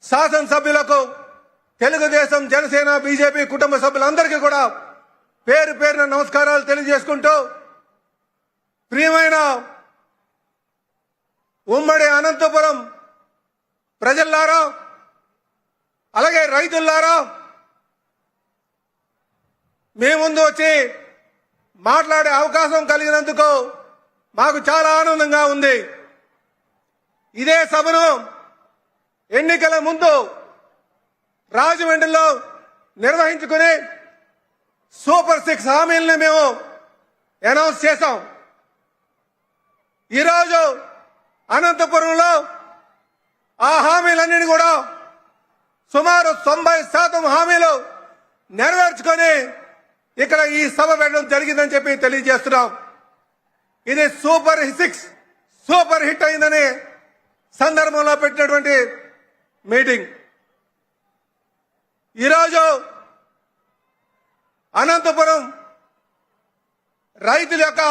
శాసనసభ్యులకు తెలుగుదేశం జనసేన బీజేపీ కుటుంబ సభ్యులందరికీ కూడా పేరు పేరున నమస్కారాలు తెలియజేసుకుంటూ ప్రియమైన ఉమ్మడి అనంతపురం ప్రజల్లారా అలాగే రైతుల్లారా మీ ముందు వచ్చి మాట్లాడే అవకాశం కలిగినందుకు మాకు చాలా ఆనందంగా ఉంది. ఇదే సభను ఎన్నికల ముందు రాజమండ్రిలో నిర్వహించుకుని సూపర్ 6 హామీలను మేము అనౌన్స్ చేశాం. ఈరోజు అనంతపురంలో ఆ హామీలన్నీ కూడా సుమారు 90% హామీలు నెరవేర్చుకొని ఇక్కడ ఈ సభ పెట్టడం జరిగిందని చెప్పి తెలియజేస్తున్నాం. ఇది సూపర్ 6 సూపర్ హిట్ అయిందని సందర్భంలో పెట్టినటువంటి మీటింగ్. ఈరోజు అనంతపురం రైతుల యొక్క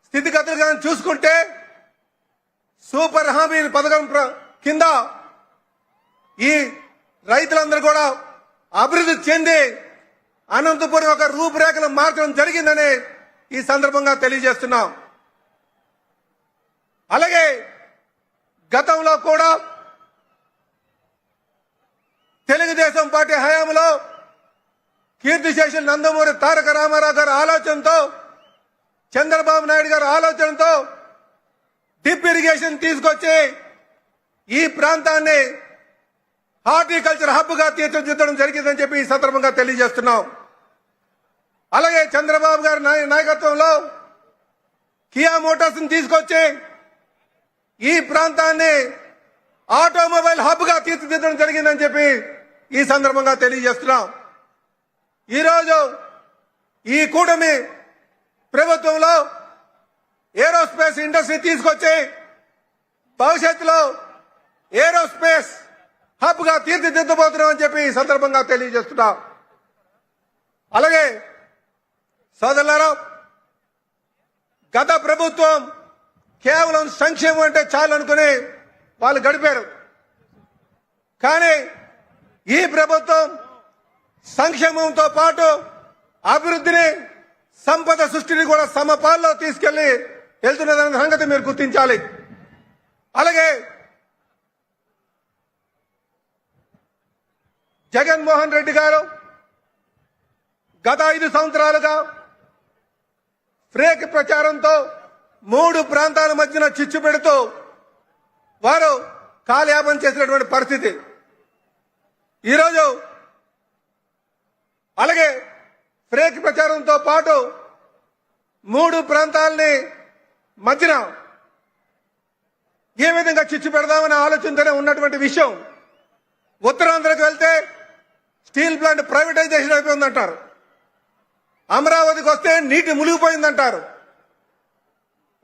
స్థితిగతులను చూసుకుంటే సూపర్ హామీ పథకం కింద ఈ రైతులందరూ కూడా అభివృద్ధి చెంది అనంతపురం ఒక రూపురేఖలు మార్చడం జరిగిందని ఈ సందర్భంగా తెలియజేస్తున్నాం. అలాగే గతంలో కూడా తెలుగుదేశం పార్టీ హయాంలో కీర్తిశేషులు నందమూరి తారక రామారావు గారి ఆలోచనతో చంద్రబాబు నాయుడు గారి ఆలోచనతో డ్రిప్ ఇరిగేషన్ తీసుకొచ్చి ఈ ప్రాంతాన్ని హార్టికల్చర్ హబ్ గా తీర్చిదిద్దడం జరిగిందని చెప్పి ఈ సందర్భంగా తెలియజేస్తున్నాం. అలాగే చంద్రబాబు గారి నాయకత్వంలో కియా మోటార్స్ తీసుకొచ్చి ఈ ప్రాంతాన్ని ఆటోమొబైల్ హబ్ గా తీర్చిదిద్దడం జరిగిందని చెప్పి ఈ సందర్భంగా తెలియజేస్తున్నాం. ఈరోజు ఈ కూటమి ప్రభుత్వంలో ఏరోస్పేస్ ఇండస్ట్రీ తీసుకొచ్చి భవిష్యత్తులో ఏరోస్పేస్ హబ్ గా తీర్చిదిద్దబోతున్నామని చెప్పి ఈ సందర్భంగా తెలియజేస్తున్నాం. అలాగే సోదరులారా, గత ప్రభుత్వం కేవలం సంక్షేమం అంటే చాలు అనుకుని వాళ్ళు గడిపారు. కానీ ఈ ప్రభుత్వం సంక్షేమంతో పాటు అభివృద్ధిని సంపద సృష్టిని కూడా సమపాల్లో తీసుకెళ్లి వెళ్తున్నదన్న సంగతి మీరు గుర్తించాలి. అలాగే జగన్మోహన్ రెడ్డి గారు గత 5 సంవత్సరాలుగా ఫ్రేక్ ప్రచారంతో 3 ప్రాంతాల మధ్యన చిచ్చు పెడుతూ వారు కాలయాపన చేసినటువంటి పరిస్థితి ఈరోజు. అలాగే ఫ్రేక్ ప్రచారంతో పాటు 3 ప్రాంతాలని మధ్యన ఏ విధంగా చిచ్చు పెడదామనే ఆలోచనతోనే ఉన్నటువంటి విషయం. ఉత్తరాంధ్రకు వెళ్తే స్టీల్ ప్లాంట్ ప్రైవేటైజేషన్ అయిపోయిందంటారు, అమరావతికి వస్తే నీటి మునిగిపోయిందంటారు,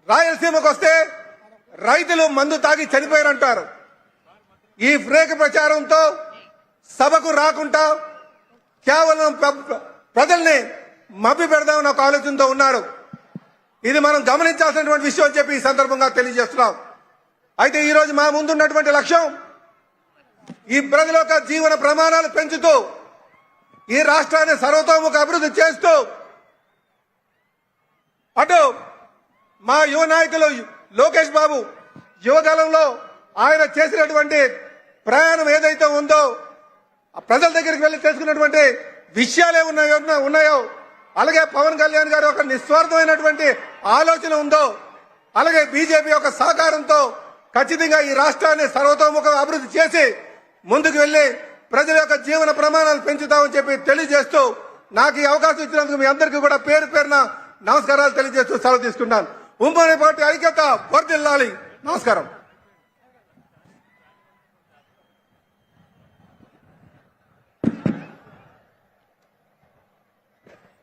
రాయలసీమకు వస్తే రైతులు మందు తాగి చనిపోయారంటారు. ఈ ఫ్రేక్ ప్రచారంతో సభకు రాకుండా కేవలం ప్రజల్ని మభ్య పెడదామని ఒక ఆలోచనతో ఉన్నారు. ఇది మనం గమనించాల్సినటువంటి విషయం అని చెప్పి ఈ సందర్భంగా తెలియజేస్తున్నాం. అయితే ఈరోజు మా ముందున్నటువంటి లక్ష్యం ఈ ప్రజల యొక్క జీవన ప్రమాణాలు పెంచుతూ ఈ రాష్ట్రాన్ని సర్వతోముఖ అభివృద్ధి చేస్తూ అటు మా యువ నాయకులు లోకేష్ బాబు యువదళంలో ఆయన చేసినటువంటి ప్రయాణం ఏదైతే ఉందో ప్రజల దగ్గరికి వెళ్లి తెలుసుకున్నటువంటి విషయాలే ఉన్నాయో, అలాగే పవన్ కళ్యాణ్ గారి ఒక నిస్వార్థమైనటువంటి ఆలోచన ఉందో, అలాగే బీజేపీ యొక్క సహకారంతో ఖచ్చితంగా ఈ రాష్ట్రాన్ని సర్వతోముఖ అభివృద్ధి చేసి ముందుకు వెళ్లి ప్రజల యొక్క జీవన ప్రమాణాలు పెంచుతామని చెప్పి తెలియజేస్తూ నాకు ఈ అవకాశం ఇచ్చినందుకు మీ అందరికీ కూడా పేరు పేరున నమస్కారాలు తెలియజేస్తూ సెలవు తీసుకున్నాను. ఉమ్మడి పార్టీ ఐక్యత వర్ధిల్లాలి. నమస్కారం.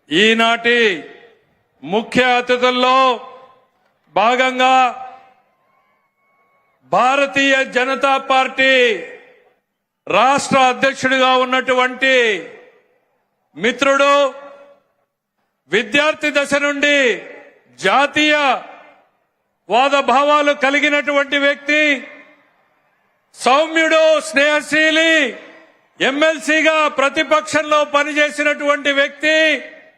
ఈనాటి ముఖ్య అతిథుల్లో భాగంగా భారతీయ జనతా పార్టీ రాష్ట్ర అధ్యక్షుడిగా ఉన్నటువంటి మిత్రుడు, విద్యార్థి దశ నుండి జాతీయ వాద భావాలు కలిగినటువంటి వ్యక్తి, సౌమ్యుడు, స్నేహశీలి, ఎమ్మెల్సీగా ప్రతిపక్షంలో పనిచేసినటువంటి వ్యక్తి